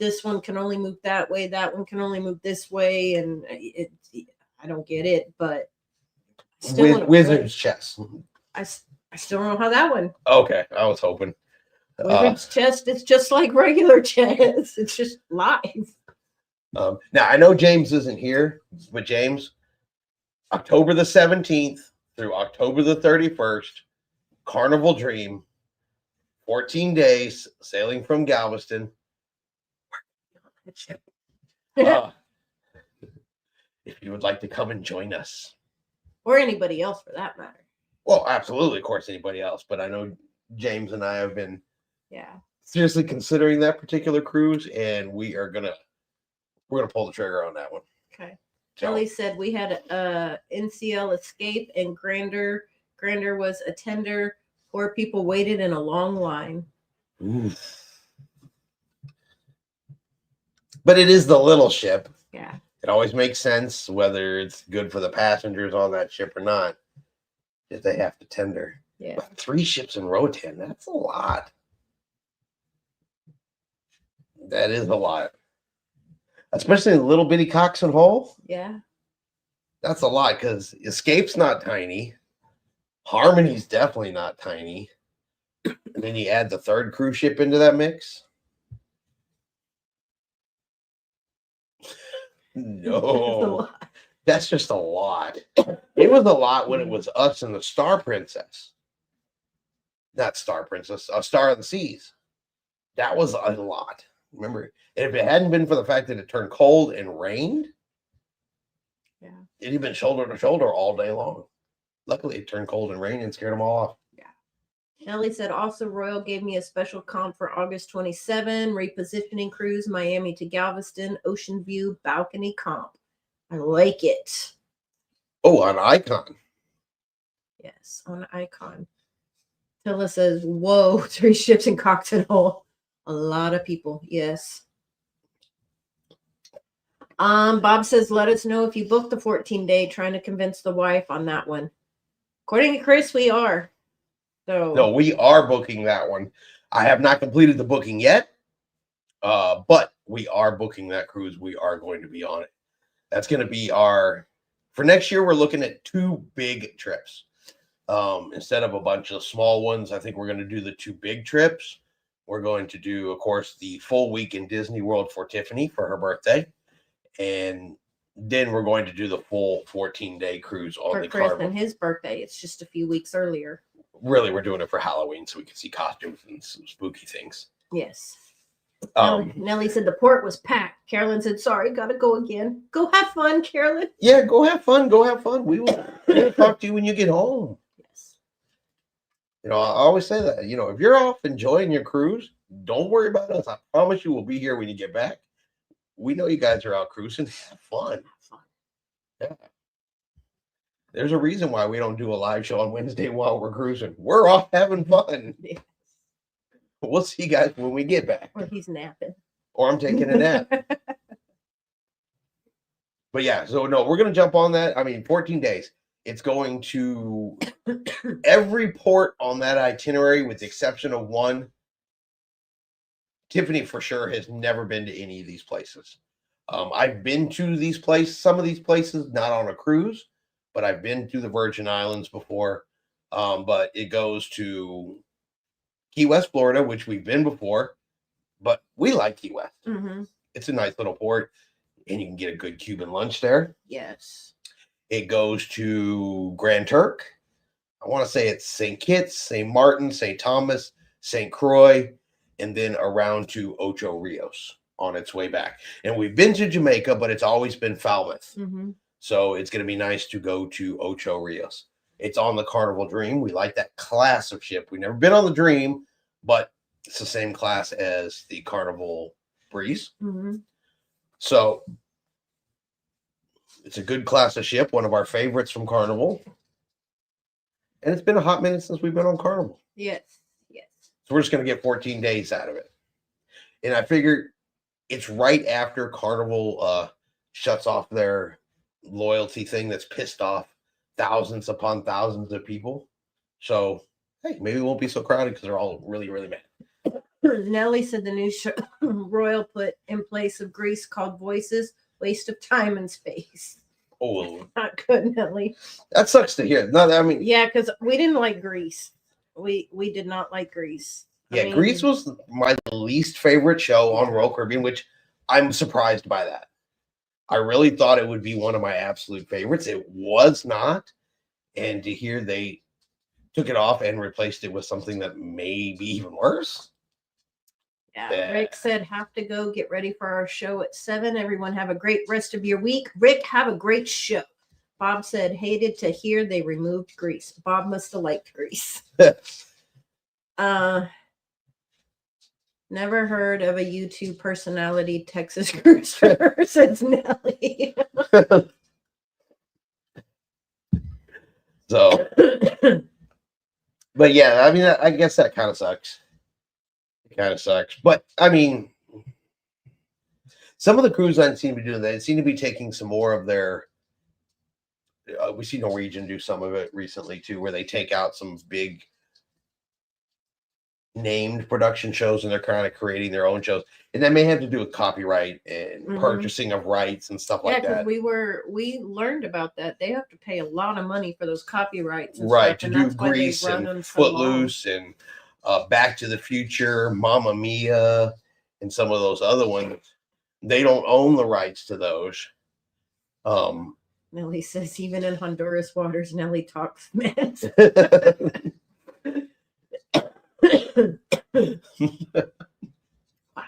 this one can only move that way, that one can only move this way, and I don't get it. But still wanna play. Wizard's chess. I still don't know how that one. Okay, I was hoping. Wizard's chess, it's just like regular chess. It's just live. Now I know James isn't here, but James, October the 17th through October the 31st, Carnival Dream, 14 days sailing from Galveston. If you would like to come and join us, Or anybody else for that matter. well, absolutely, of course, anybody else. But I know James and I have been seriously considering that particular cruise, and we're gonna pull the trigger on that one. Okay. So, Ellie said we had a NCL Escape and Grander. Grander was a tender. Poor people waited in a long line. oof. But it is the little ship. Yeah. It always makes sense whether it's good for the passengers on that ship or not. If they have to tender. Yeah. But 3 ships in Rotan, that's a lot. That is a lot. Especially a little bitty Coxswain Hole. Yeah. That's a lot because Escape's not tiny. Harmony's definitely not tiny. And then you add the 3rd cruise ship into that mix. No, that's just a lot. It was a lot when it was us and the Star Princess. Not Star Princess, a Star of the Seas. That was a lot. Remember, if it hadn't been for the fact that it turned cold and rained, it'd have been shoulder to shoulder all day long. Luckily, it turned cold and rained and scared them all off. Ellie said also Royal gave me a special comp for August 27, repositioning cruise Miami to Galveston, Ocean View, balcony comp. I like it. Oh, on Icon. Yes, on Icon. Tilla says, whoa, 3 ships in Coxswain Hole. A lot of people. Yes. Bob says, let us know if you booked the 14-day, trying to convince the wife on that one. According to Chris, we are. So No, we are booking that one. I have not completed the booking yet, but we are booking that cruise. We are going to be on it. That's going to be for next year, we're looking at 2 big trips. Instead of a bunch of small ones, I think we're going to do the 2 big trips. We're going to do, of course, the full week in Disney World for Tiffany for her birthday. And then we're going to do the full 14-day cruise on for the Chris Carnival. and his birthday, it's just a few weeks earlier. Really, we're doing it for Halloween so we can see costumes and some spooky things. Yes. Um, Nellie said the port was packed. Carolyn said, sorry, gotta go again. Go have fun, Carolyn. Yeah, go have fun. Go have fun. We'll talk to you when you get home. Yes. I always say that. If you're off enjoying your cruise, don't worry about us. I promise you we'll be here when you get back. We know you guys are out cruising. Have fun. Yeah. There's a reason why we don't do a live show on Wednesday while we're cruising. We're off having fun. Yes. We'll see you guys when we get back. Or he's napping. Or I'm taking a nap. But yeah, so no, we're going to jump on that. 14 days. It's going to every port on that itinerary with the exception of one. Tiffany for sure has never been to any of these places. I've been to some of these places, not on a cruise, but I've been to the Virgin Islands before. But it goes to Key West, Florida, which we've been before, but we like Key West. Mm-hmm. It's a nice little port, and you can get a good Cuban lunch there. Yes. It goes to Grand Turk. I want to say it's St. Kitts, St. Martin, St. Thomas, St. Croix, and then around to Ocho Rios on its way back. And we've been to Jamaica, but it's always been Falmouth. Mm-hmm. So it's going to be nice to go to Ocho Rios. It's on the Carnival Dream. We like that class of ship. We've never been on the Dream, but it's the same class as the Carnival Breeze. Mm-hmm. So it's a good class of ship, one of our favorites from Carnival. And it's been a hot minute since we've been on Carnival. Yes. Yes. So we're just going to get 14 days out of it. And I figured it's right after Carnival shuts off their loyalty thing that's pissed off thousands upon thousands of people. So hey, maybe it won't be so crowded because they're all really, really mad. Nellie said the new show Royal put in place of Grease called Voices, waste of time and space. Oh, Not good, Nellie. that sucks to hear. No, I mean, Yeah, because we didn't like Grease. We did not like Grease. yeah, Grease was my least favorite show on Royal Caribbean, which I'm surprised by that. I really thought it would be one of my absolute favorites. It was not. And to hear they took it off and replaced it with something that may be even worse. Yeah, Rick said, have to go get ready for our show at 7. Everyone have a great rest of your week. Rick, have a great show. Bob said, hated to hear they removed Grease. Bob must have liked Grease. Never heard of a YouTube personality Texas cruiser, says Nelly. So, but yeah, I mean, I guess that kind of sucks. It kind of sucks. But I mean, some of the cruise lines seem to be doing that. They seem to be taking some more of their. We see Norwegian do some of it recently too, where they take out some big named production shows and they're kind of creating their own shows, and that may have to do with copyright and purchasing of rights and stuff like that. We learned about that. They have to pay a lot of money for those copyrights, and right? stuff, To do Grease and Footloose and Back to the Future, Mamma Mia, and some of those other ones. They don't own the rights to those. Nelly says even in Honduras waters, Nelly talks mess. Wow.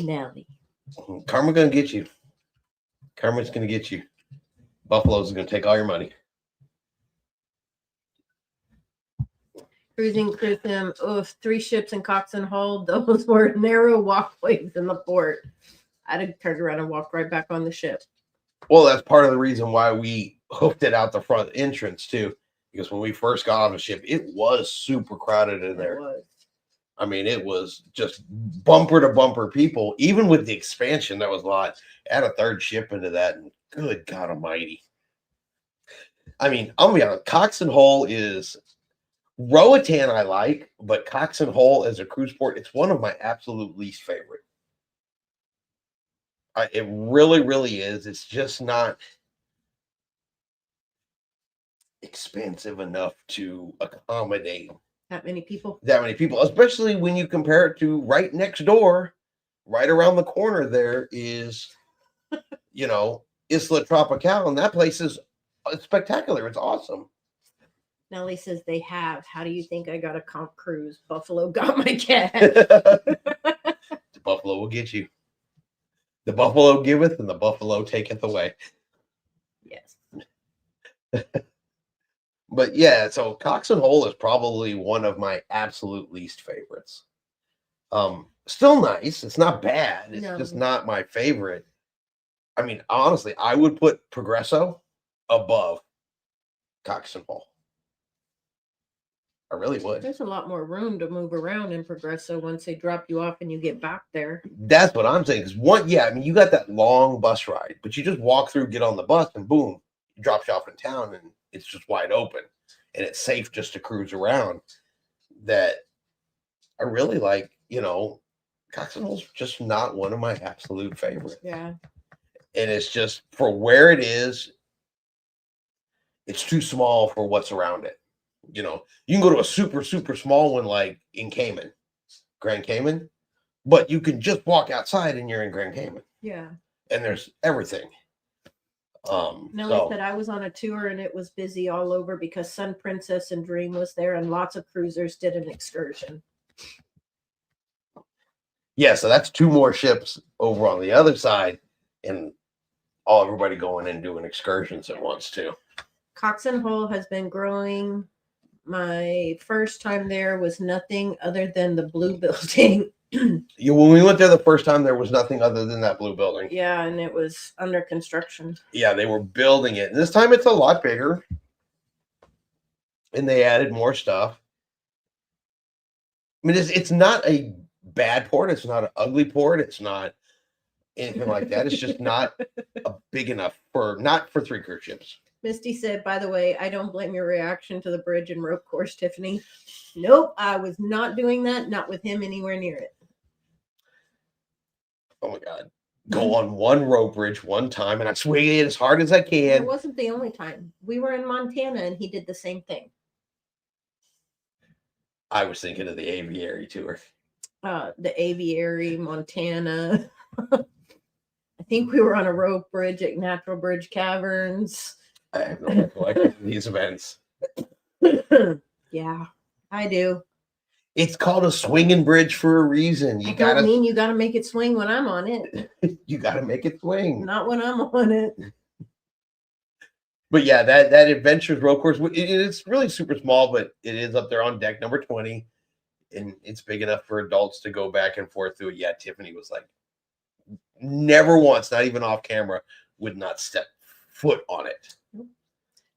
Nelly. Karma gonna get you. Karma's gonna get you. Buffalo's gonna take all your money. Cruising with them. Oh, 3 ships in Coxon Hull. Those were narrow walkways in the port. I'd have turned around and walked right back on the ship. Well, that's part of the reason why we hooked it out the front entrance too. Because when we first got on the ship, it was super crowded in there. It was. I mean, it was just bumper to bumper people. Even with the expansion, that was a lot. Add a third ship into that, and good God Almighty! I mean, I'm gonna be honest. Coxon Hull is Roatan. I like, but Coxon Hull as a cruise port, it's one of my absolute least favorite. It really, really is. It's just not expensive enough to accommodate that many people, especially when you compare it to right next door, right around the corner there is Isla Tropical, and that place is spectacular. It's awesome. Nelly says they have. How do you think I got a comp cruise? Buffalo got my cat. The buffalo will get you. The buffalo giveth and the buffalo taketh away. Yes. But yeah, so Coxon Hull is probably one of my absolute least favorites. Still nice. It's not bad. It's just not my favorite. I mean, honestly, I would put Progresso above Coxon Hull. I really would. There's a lot more room to move around in Progresso once they drop you off and you get back there. That's what I'm saying. Because I mean, you got that long bus ride, but you just walk through, get on the bus, and boom, it drops you off in town, and it's just wide open, and it's safe just to cruise around. That I really like. Coxon Hull's just not one of my absolute favorites. Yeah. And it's just for where it is, it's too small for what's around it. You can go to a super, super small one like in Cayman, Grand Cayman, but you can just walk outside and you're in Grand Cayman. Yeah. And there's everything. Nelly said I was on a tour and it was busy all over because Sun Princess and Dream was there and lots of cruisers did an excursion. Yeah, so that's 2 more ships over on the other side, and everybody going and doing excursions at once too. Coxon Hull has been growing. My first time there was nothing other than the blue building. When we went there the first time, there was nothing other than that blue building. Yeah, and it was under construction. Yeah, they were building it. And this time it's a lot bigger. And they added more stuff. I mean, it's not a bad port. It's not an ugly port. It's not anything like that. It's just not big enough not for 3 cruise ships. Misty said, by the way, I don't blame your reaction to the bridge and rope course, Tiffany. Nope, I was not doing that. Not with him anywhere near it. Oh my God. Go on one rope bridge one time and I swing it as hard as I It can. wasn't the only time. We were in Montana and he did the same thing. I was thinking of the aviary tour. The aviary, Montana. I think we were on a rope bridge at Natural Bridge Caverns. I have no recollection of these events. Yeah, I do. It's called a swinging bridge for a reason. You I don't gotta mean you gotta make it swing when I'm on it, you gotta make it swing. not when I'm on it. But yeah, that adventures rope course, it's really super small, but it is up there on deck number 20, and it's big enough for adults to go back and forth through it. Yeah, Tiffany was like, never once, not even off camera, would not step foot on it.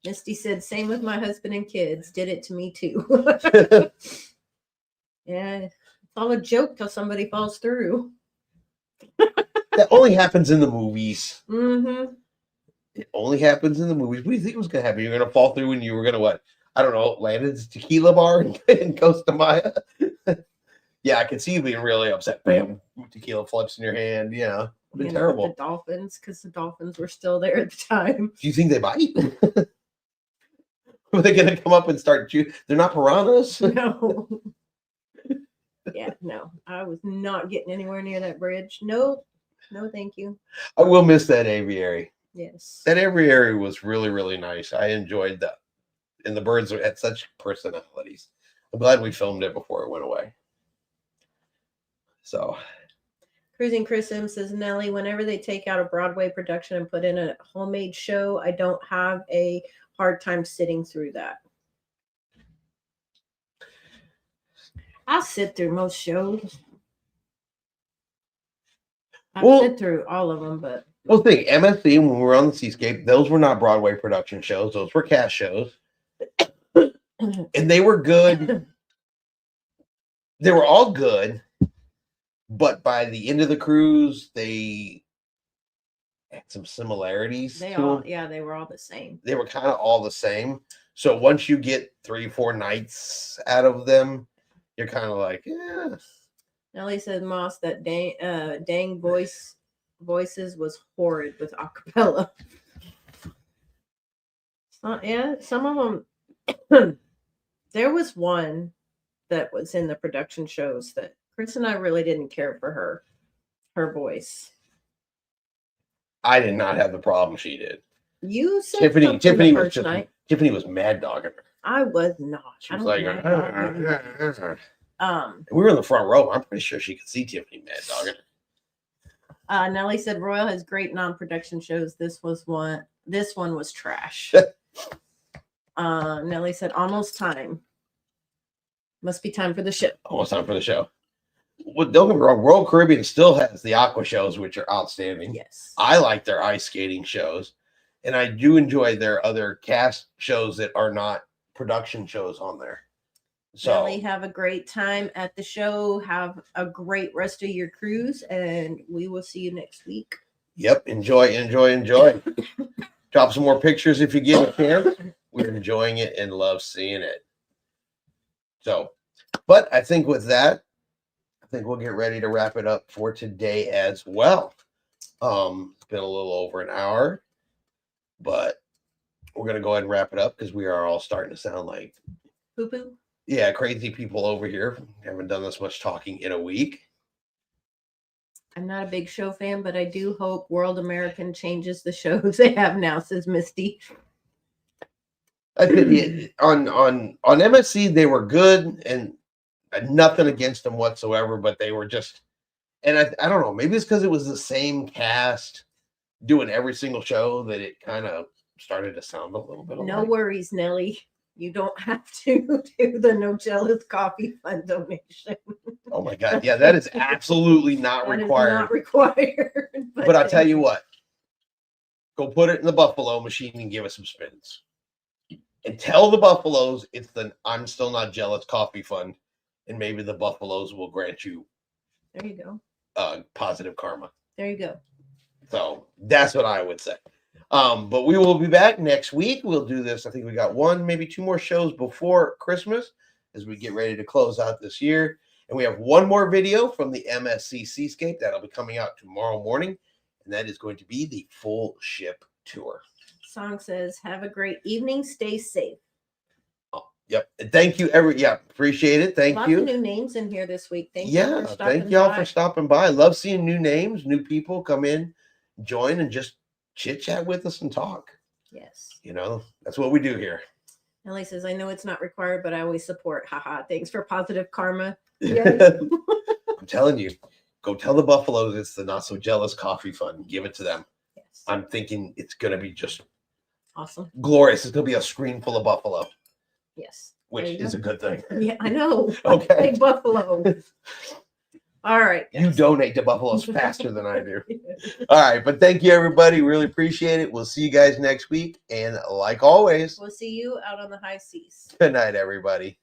Misty said, same with my husband and kids. Did it to me too. Yeah, it's all a joke till somebody falls through. That only happens in the movies. Mm-hmm. It only happens in the movies. What do you think was going to happen? You're going to fall through and you were going to what? I don't know, land at the tequila bar in Costa Maya? Yeah, I can see you being really upset. Bam, tequila flips in your hand. Yeah, it'd be terrible. The dolphins, because the dolphins were still there at the time. Do you think they bite? Are they going to come up and start chewing? They're not piranhas? No. Yeah, no. I was not getting anywhere near that bridge. Nope. No, thank you. I will miss that aviary. Yes. That aviary was really, really nice. I enjoyed that. And the birds had such personalities. I'm glad we filmed it before it went away. So, Cruising Chris M says, Nellie, whenever they take out a Broadway production and put in a homemade show, I don't have a hard time sitting through that. I'll sit through most shows. I'll sit through all of them, but well, think MSC when we were on the Seascape, those were not Broadway production shows; those were cast shows, and they were good. They were all good, but by the end of the cruise, they had some similarities. they to all, them. yeah, they were all the same. They were kind of all the same. So once you get 3-4 nights out of them, you're kind of like, yeah. Nellie said, Moss, that dang voices was horrid with acapella. Yeah, some of them. There was one that was in the production shows that Chris and I really didn't care for her voice. I did not have the problem she did. You said Tiffany the was first just night. Tiffany was mad dogging her. I was not. She I was don't like, mad dog you. We were in the front row. I'm pretty sure she could see Tiffany mad dogging her. Nellie said Royal has great non-production shows. This one was trash. Nellie said almost time. Must be time for the show. Almost time for the show. Well, don't get me wrong, Royal Caribbean still has the aqua shows, which are outstanding. Yes. I like their ice skating shows, and I do enjoy their other cast shows that are not production shows on there. So, Nellie, have a great time at the show. Have a great rest of your cruise, and we will see you next week. yep, enjoy. Drop some more pictures if you get a chance. We're enjoying it and love seeing it. So, but I think with that, I think we'll get ready to wrap it up for today as well. It's been a little over an hour, but we're going to go ahead and wrap it up because we are all starting to sound like Poo-poo. yeah, crazy people over here. Haven't done this much talking in a week. I'm not a big show fan, but I do hope World American changes the shows they have now, says Misty. I think on MSC they were good and nothing against them whatsoever, but they were just, and I don't know, maybe it's because it was the same cast doing every single show that it kind of started to sound a little bit. No alike. worries, Nellie. You don't have to do the No Jealous Coffee Fund donation. Oh my God, yeah, that is absolutely not That is required. not required. But I'll tell you what, go put it in the Buffalo machine and give us some spins. And tell the Buffaloes it's the I'm Still Not Jealous Coffee Fund, and maybe the Buffaloes will grant you There you go. positive karma. There you go. So that's what I would say. But we will be back next week. We'll do this. I think we got one, maybe two more shows before Christmas as we get ready to close out this year. And we have one more video from the MSC Seascape that'll be coming out tomorrow morning. And that is going to be the full ship tour. Song says, have a great evening. Stay safe. Oh, yep. And thank you, appreciate it. Thank Lots you. of new names in here this week. Thank Yeah, you for stopping thank y'all by. for stopping by. I love seeing new names, new people come in, join, and just chit chat with us and talk. Yes. You know, that's what we do here. Ellie says, I know it's not required, but I always support. Haha. Thanks for positive karma. I'm telling you, go tell the Buffaloes it's the Not So Jealous Coffee Fund. Give it to them. Yes. I'm thinking it's going to be just Awesome. glorious. It's going to be a screen full of Buffalo, Yes. which There you is go. a good thing. Yeah, I know. Okay. Big Buffalo. All right. You guys. donate to Buffaloes faster than I do. All right. But thank you, everybody. Really appreciate it. We'll see you guys next week. And like always, We'll see you out on the high seas. good night, everybody.